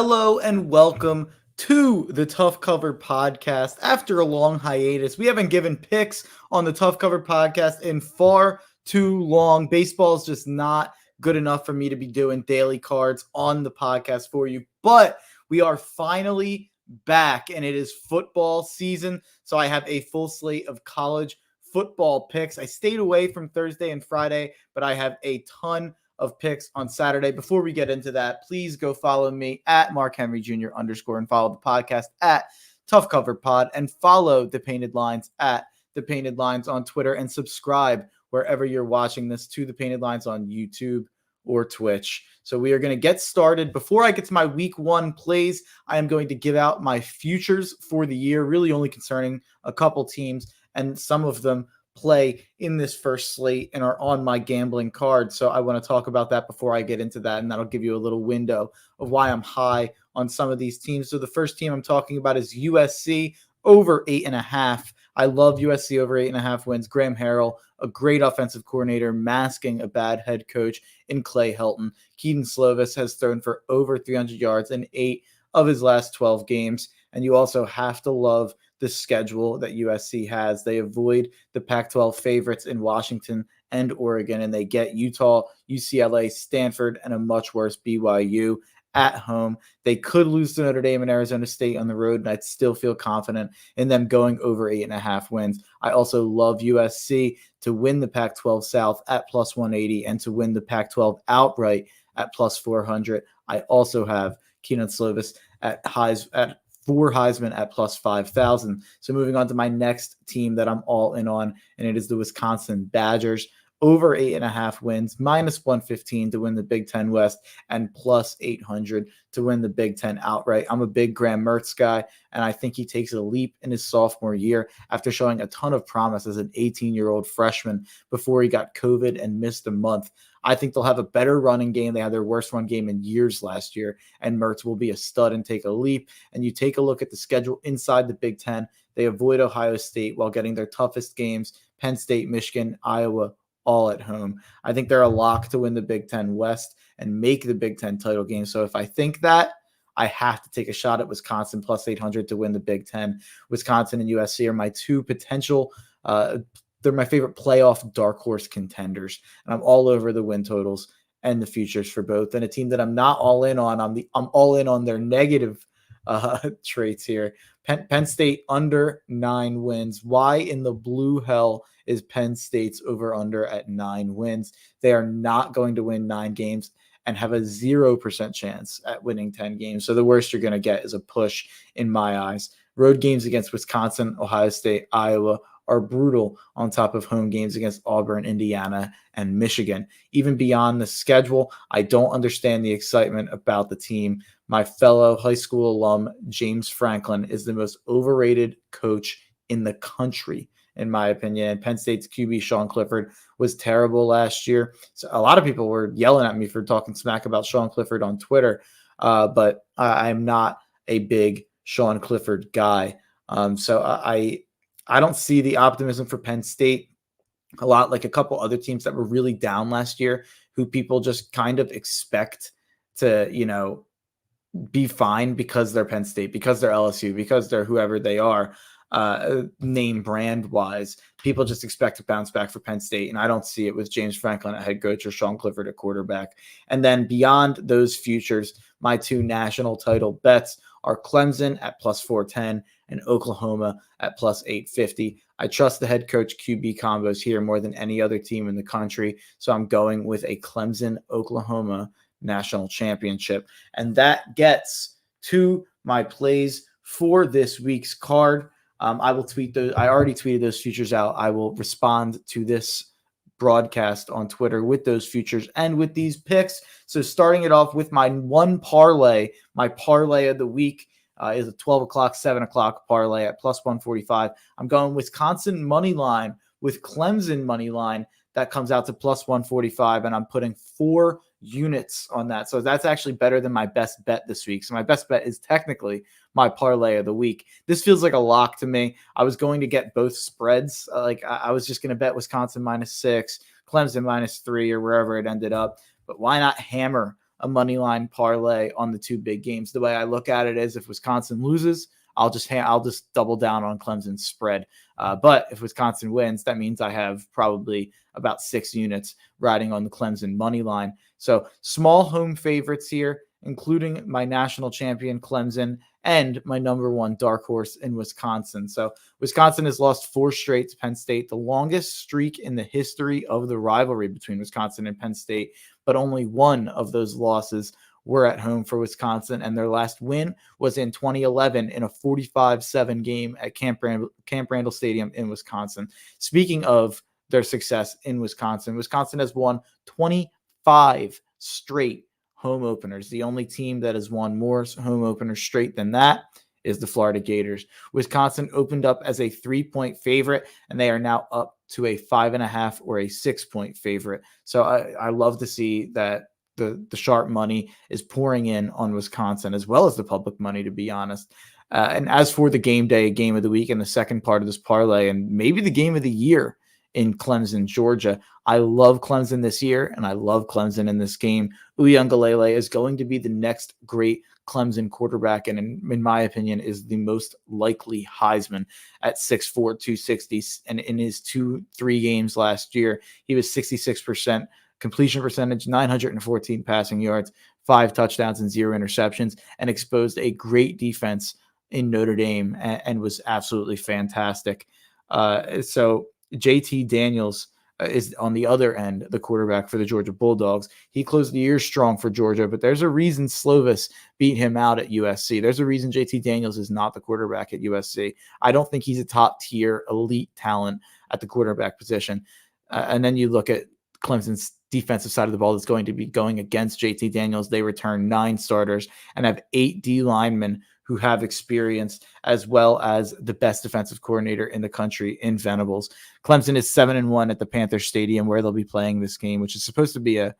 Hello and welcome to the Tough Cover Podcast. After a long hiatus, we haven't given picks on the Tough Cover Podcast in far too long. Baseball is just not good enough for me to be doing daily cards on the podcast for you, but we are finally back and it is football season. So I have a full slate of college football picks. I stayed away from Thursday and Friday, but I have a ton of picks on Saturday. Before we get into that, please go follow me at Mark Henry Jr. _ and follow the podcast at Tough Cover Pod and follow the Painted Lines at the Painted Lines on Twitter and subscribe wherever you're watching this to the Painted Lines on YouTube or Twitch. So we are going to get started. Before I get to my week one plays, I am going to give out my futures for the year, really only concerning a couple teams, and some of them play in this first slate and are on my gambling card. So I want to talk about that before I get into that, and that'll give you a little window of why I'm high on some of these teams. So the first team I'm talking about is USC over 8.5. I love USC over 8.5 wins. Graham Harrell, a great offensive coordinator, masking a bad head coach in Clay Helton. Keaton Slovis has thrown for over 300 yards in 8 of his last 12 games. And you also have to love the schedule that USC has. They avoid the Pac-12 favorites in Washington and Oregon, and they get Utah, UCLA, Stanford, and a much worse BYU at home. They could lose to Notre Dame and Arizona State on the road, and I'd still feel confident in them going over 8.5 wins. I also love USC to win the Pac-12 South at plus 180 and to win the Pac-12 outright at plus 400. I also have Keaton Slovis at for Heisman at plus 5,000. So moving on to my next team that I'm all in on, and it is the Wisconsin Badgers over 8.5 wins, minus 115 to win the Big Ten West and plus 800 to win the Big Ten outright. I'm a big Graham Mertz guy, and I think he takes a leap in his sophomore year after showing a ton of promise as an 18-year-old freshman before he got COVID and missed a month. I think they'll have a better running game. They had their worst run game in years last year, and Mertz will be a stud and take a leap. And you take a look at the schedule inside the Big Ten. They avoid Ohio State while getting their toughest games, Penn State, Michigan, Iowa, all at home. I think they're a lock to win the Big Ten West and make the Big Ten title game. So if I think that, I have to take a shot at Wisconsin plus 800 to win the Big Ten. Wisconsin and USC are my two potential they're my favorite playoff dark horse contenders, and I'm all over the win totals and the futures for both. And a team that I'm not all in on, I'm all in on their negative traits here. Penn State under 9 wins. Why in the blue hell is Penn State's over under at 9 wins? They are not going to win 9 games and have a 0% chance at winning 10 games. So the worst you're going to get is a push in my eyes. Road games against Wisconsin, Ohio State, Iowa are brutal on top of home games against Auburn, Indiana, and Michigan. Even beyond the schedule, I don't understand the excitement about the team. My fellow high school alum, James Franklin, is the most overrated coach in the country, in my opinion. And Penn State's QB, Sean Clifford, was terrible last year. So a lot of people were yelling at me for talking smack about Sean Clifford on Twitter, but I'm not a big Sean Clifford guy. So I don't see the optimism for Penn State a lot like a couple other teams that were really down last year who people just kind of expect to, be fine because they're Penn State, because they're LSU, because they're whoever they are, name brand wise. People just expect to bounce back for Penn State, and I don't see it with James Franklin at head coach or Sean Clifford at quarterback. And then beyond those futures, my two national title bets are Clemson at plus 410 and Oklahoma at plus 850. I trust the head coach QB combos here more than any other team in the country, so I'm going with a Clemson-Oklahoma national championship. And that gets to my plays for this week's card. I will tweet those. I already tweeted those futures out. I will respond to this broadcast on Twitter with those futures and with these picks. So starting it off with my one parlay, my parlay of the week is a 12 o'clock, 7 o'clock parlay at plus 145. I'm going Wisconsin money line with Clemson money line. That comes out to plus 145, and I'm putting 4 units on that. So that's actually better than my best bet this week. So my best bet is technically my parlay of the week. This feels like a lock to me. I was going to get both spreads. I was just going to bet Wisconsin -6, Clemson -3, or wherever it ended up. But why not hammer a money line parlay on the two big games. The way I look at it is if Wisconsin loses, I'll just double down on Clemson's spread. But if Wisconsin wins, that means I have probably about 6 units riding on the Clemson money line. So small home favorites here, including my national champion Clemson and my number one dark horse in Wisconsin. So Wisconsin has lost 4 straight to Penn State, the longest streak in the history of the rivalry between Wisconsin and Penn State, but only one of those losses were at home for Wisconsin, and their last win was in 2011 in a 45-7 game at Camp Randall Stadium in Wisconsin. Speaking of their success in Wisconsin, Wisconsin has won 25 straight home openers. The only team that has won more home openers straight than that is the Florida Gators. Wisconsin opened up as a 3-point favorite, and they are now up to a 5.5 or a 6-point favorite. So I love to see that the sharp money is pouring in on Wisconsin, as well as the public money, to be honest. And as for the game day, game of the week, and the second part of this parlay, and maybe the game of the year in Clemson, Georgia, I love Clemson this year, and I love Clemson in this game. Uiagalelei is going to be the next great Clemson quarterback, and in my opinion, is the most likely Heisman at 6'4", 260. And in his 2-3 games last year, he was 66% completion percentage, 914 passing yards, 5 touchdowns and 0 interceptions, and exposed a great defense in Notre Dame and was absolutely fantastic. So JT Daniels is on the other end, the quarterback for the Georgia Bulldogs. He closed the year strong for Georgia, but there's a reason Slovis beat him out at USC. There's a reason JT Daniels is not the quarterback at USC. I don't think he's a top tier elite talent at the quarterback position. And then you look at Clemson's defensive side of the ball that's going to be going against JT Daniels. They return 9 starters and have 8 D linemen who have experience, as well as the best defensive coordinator in the country in Venables. Clemson is 7-1 at the Panther Stadium, where they'll be playing this game, which is supposed to be a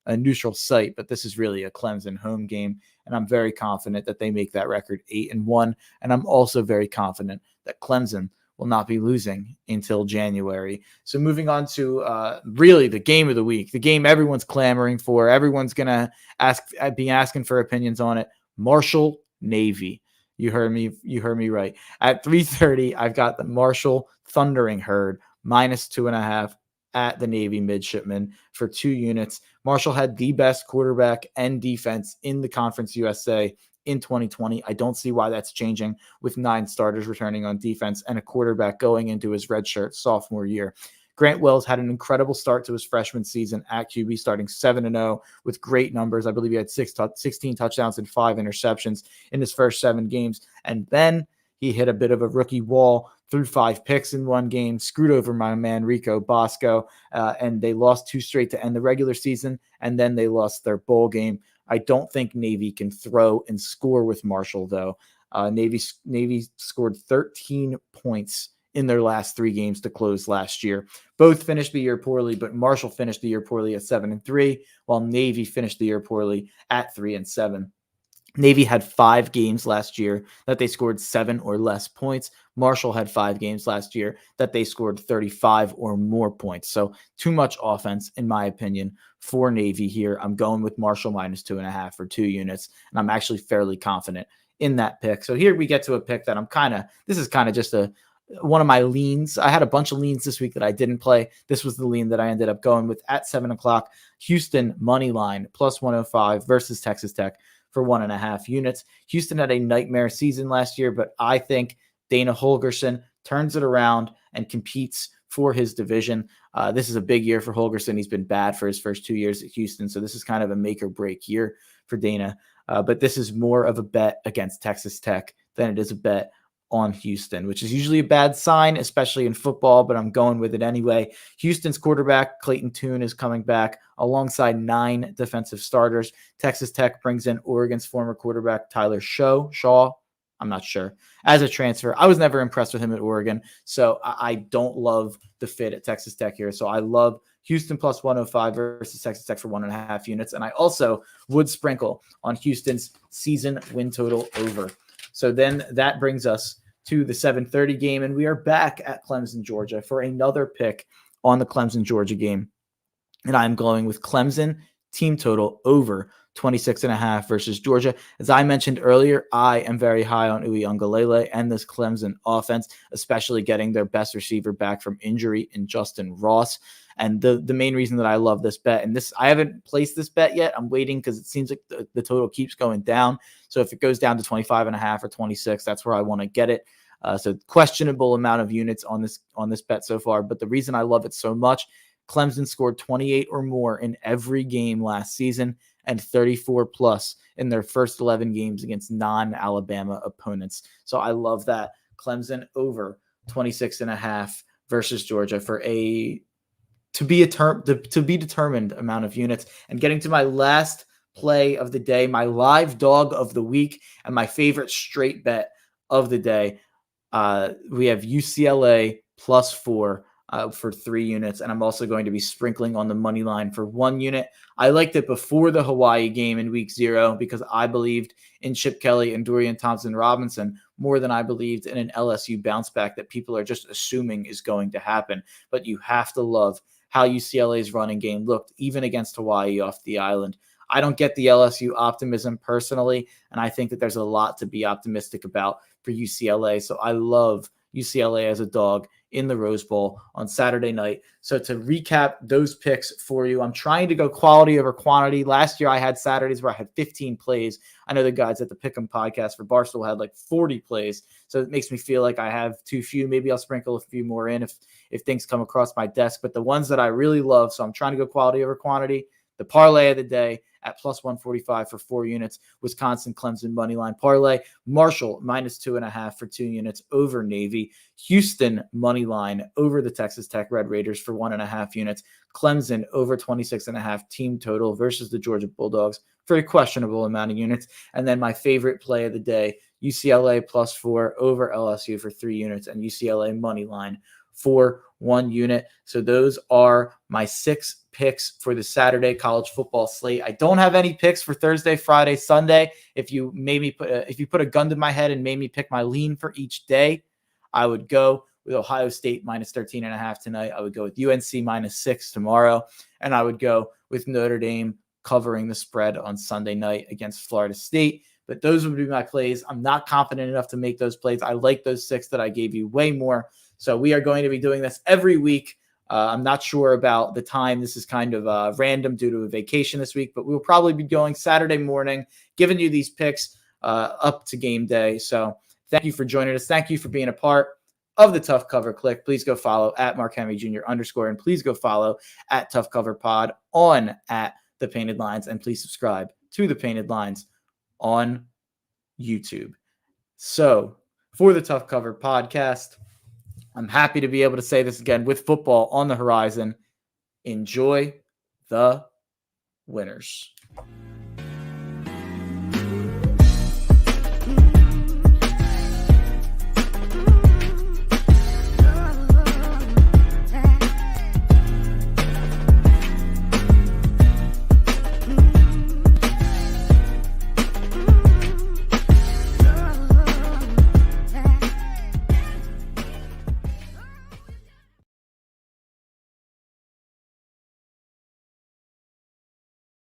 neutral site, but this is really a Clemson home game. And I'm very confident that they make that record 8-1. And I'm also very confident that Clemson will not be losing until January. So moving on to really the game of the week, the game everyone's clamoring for. Everyone's going to be asking for opinions on it. Marshall Navy. You heard me right. At 3:30, I've got the Marshall Thundering Herd -2.5 at the Navy Midshipmen for 2 units. Marshall had the best quarterback and defense in the Conference USA in 2020. I don't see why that's changing with 9 starters returning on defense and a quarterback going into his redshirt sophomore year. Grant Wells had an incredible start to his freshman season at QB, starting 7-0 with great numbers. I believe he had 16 touchdowns and 5 interceptions in his first 7 games. And then he hit a bit of a rookie wall, threw 5 picks in one game, screwed over my man Rico Bosco, and they lost 2 straight to end the regular season, and then they lost their bowl game. I don't think Navy can throw and score with Marshall, though. Navy scored 13 points in their last 3 games to close last year. Both finished the year poorly, but Marshall finished the year poorly at 7-3, while Navy finished the year poorly at 3-7. Navy had 5 games last year that they scored 7 or less points. Marshall had 5 games last year that they scored 35 or more points. So too much offense, in my opinion, for Navy here. I'm going with Marshall -2.5 for 2 units, and I'm actually fairly confident in that pick. So here we get to a pick that this is kind of just one of my leans. I had a bunch of leans this week that I didn't play. This was the lean that I ended up going with at 7 o'clock. Houston money line +105 versus Texas Tech for 1.5 units. Houston had a nightmare season last year, but I think Dana Holgorsen turns it around and competes for his division. This is a big year for Holgorsen. He's been bad for his first 2 years at Houston, so this is kind of a make or break year for Dana. But this is more of a bet against Texas Tech than it is a bet on Houston, which is usually a bad sign, especially in football, but I'm going with it anyway. Houston's quarterback, Clayton Tune, is coming back alongside 9 defensive starters. Texas Tech brings in Oregon's former quarterback, Tyler Shaw. I'm not sure. As a transfer, I was never impressed with him at Oregon, so I don't love the fit at Texas Tech here. So I love Houston +105 versus Texas Tech for 1.5 units. And I also would sprinkle on Houston's season win total over. So then that brings us to the 7:30 game, and we are back at Clemson, Georgia for another pick on the Clemson, Georgia game. And I'm going with Clemson team total over 26.5 versus Georgia. As I mentioned earlier, I am very high on Uiagalelei and this Clemson offense, especially getting their best receiver back from injury in Justin Ross. And the main reason that I love this bet, and this I haven't placed this bet yet. I'm waiting because it seems like the total keeps going down. So if it goes down to 25.5 or 26, that's where I want to get it. So questionable amount of units on this bet so far. But the reason I love it so much, Clemson scored 28 or more in every game last season and 34 plus in their first 11 games against non-Alabama opponents. So I love that. Clemson over 26.5 versus Georgia for a to be determined amount of units. And getting to my last play of the day, my live dog of the week, and my favorite straight bet of the day. We have UCLA +4 for 3 units, and I'm also going to be sprinkling on the money line for 1 unit. I liked it before the Hawaii game in week 0 because I believed in Chip Kelly and Dorian Thompson-Robinson more than I believed in an LSU bounce back that people are just assuming is going to happen. But you have to love how UCLA's running game looked, even against Hawaii off the island. I don't get the LSU optimism personally, and I think that there's a lot to be optimistic about for UCLA. So I love UCLA as a dog in the Rose Bowl on Saturday night. So to recap those picks for you, I'm trying to go quality over quantity. Last year I had Saturdays where I had 15 plays. I know the guys at the Pick'em podcast for Barstool had like 40 plays. So it makes me feel like I have too few. Maybe I'll sprinkle a few more in if things come across my desk. But the ones that I really love, so I'm trying to go quality over quantity. The parlay of the day at +145 for 4 units. Wisconsin Clemson moneyline parlay. Marshall -2.5 for 2 units over Navy. Houston moneyline over the Texas Tech Red Raiders for 1.5 units. Clemson over 26.5 team total versus the Georgia Bulldogs for a questionable amount of units. And then my favorite play of the day, UCLA +4 over LSU for 3 units, and UCLA moneyline for 1 unit. So those are my 6 picks for the Saturday college football slate. I don't have any picks for Thursday, Friday, Sunday. If you put a gun to my head and made me pick my lean for each day, I would go with Ohio State -13.5 tonight. I would go with UNC -6 tomorrow, and I would go with Notre Dame covering the spread on Sunday night against Florida State. But those would be my plays. I'm not confident enough to make those plays. I like those 6 that I gave you way more. So we are going to be doing this every week. I'm not sure about the time. This is kind of random due to a vacation this week, but we'll probably be going Saturday morning, giving you these picks up to game day. So thank you for joining us. Thank you for being a part of the Tough Cover Click. Please go follow at Mark Henry Jr. _ and please go follow at Tough Cover Pod on at The Painted Lines, and please subscribe to The Painted Lines on YouTube. So for the Tough Cover Podcast, I'm happy to be able to say this again with football on the horizon. Enjoy the winners.